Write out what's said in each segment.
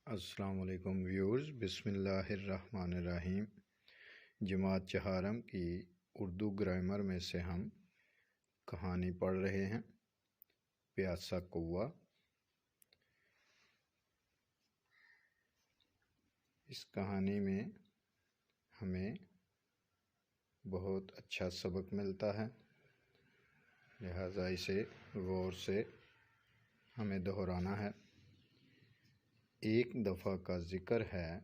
السلام علیکم ویورز، بسم اللہ الرحمن الرحیم۔ جماعت چہارم کی اردو گرامر میں سے ہم کہانی پڑھ رہے ہیں پیاسا کوا۔ اس کہانی میں ہمیں بہت اچھا سبق ملتا ہے، لہٰذا اسے غور سے ہمیں دہرانا ہے۔ ایک دفعہ کا ذکر ہے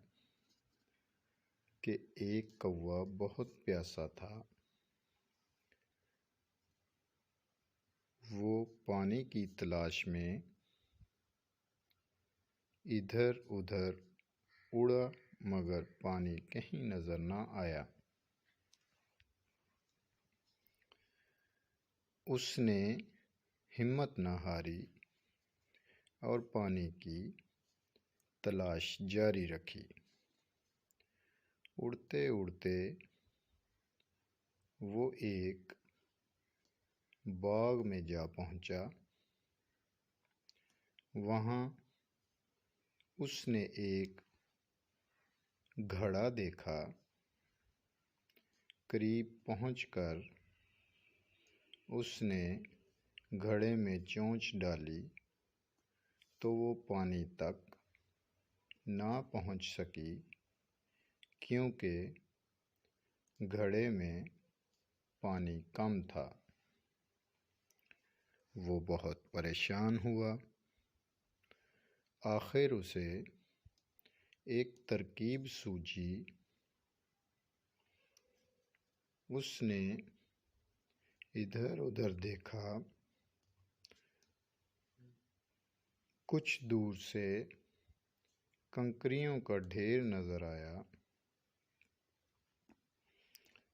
کہ ایک کوا بہت پیاسا تھا۔ وہ پانی کی تلاش میں ادھر ادھر اڑا مگر پانی کہیں نظر نہ آیا۔ اس نے ہمت نہ ہاری اور پانی کی تلاش جاری رکھی۔ اڑتے اڑتے وہ ایک باغ میں جا پہنچا۔ وہاں اس نے ایک گھڑا دیکھا۔ قریب پہنچ کر اس نے گھڑے میں چونچ ڈالی تو وہ پانی تک نہ پہنچ سکی، کیونکہ گھڑے میں پانی کم تھا۔ وہ بہت پریشان ہوا۔ آخر اسے ایک ترکیب سوجھی۔ اس نے ادھر ادھر دیکھا۔ کچھ دور سے کنکریوں کا ڈھیر نظر آیا۔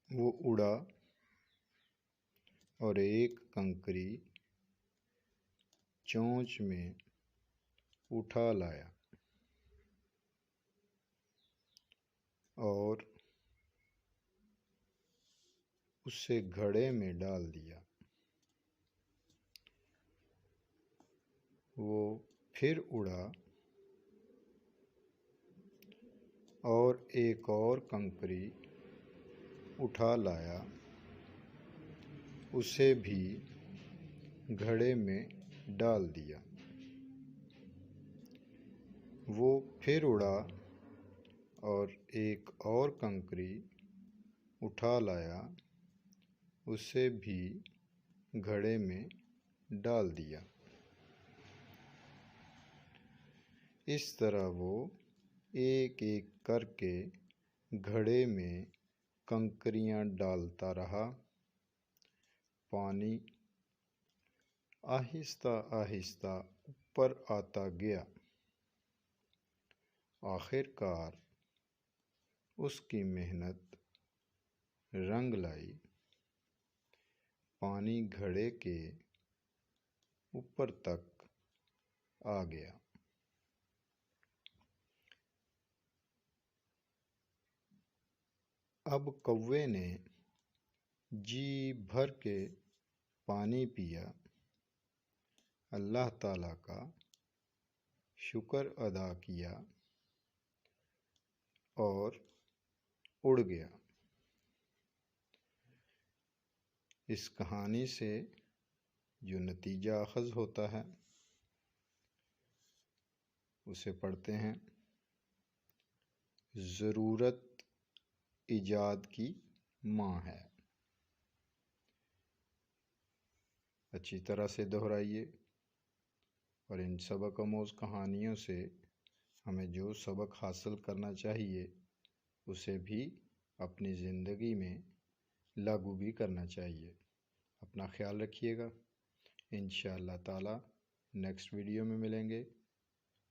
وہ اڑا اور ایک کنکری چونچ میں اٹھا لایا اور اسے گھڑے میں ڈال دیا۔ وہ پھر اڑا اور ایک اور کنکری اٹھا لایا، اسے بھی گھڑے میں ڈال دیا۔ وہ پھر اڑا اور ایک اور کنکری اٹھا لایا، اسے بھی گھڑے میں ڈال دیا۔ اس طرح وہ ایک ایک کر کے گھڑے میں کنکریاں ڈالتا رہا۔ پانی آہستہ آہستہ اوپر آتا گیا۔ آخر کار اس کی محنت رنگ لائی۔ پانی گھڑے کے اوپر تک آ گیا۔ اب کوے نے جی بھر کے پانی پیا، اللہ تعالیٰ کا شکر ادا کیا اور اڑ گیا۔ اس کہانی سے جو نتیجہ اخذ ہوتا ہے اسے پڑھتے ہیں۔ ضرورت ایجاد کی ماں ہے۔ اچھی طرح سے دہرائیے اور ان سبق آموز کہانیوں سے ہمیں جو سبق حاصل کرنا چاہیے اسے بھی اپنی زندگی میں لاگو بھی کرنا چاہیے۔ اپنا خیال رکھیے گا۔ انشاءاللہ تعالی نیکسٹ ویڈیو میں ملیں گے۔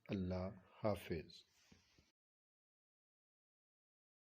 اللہ حافظ۔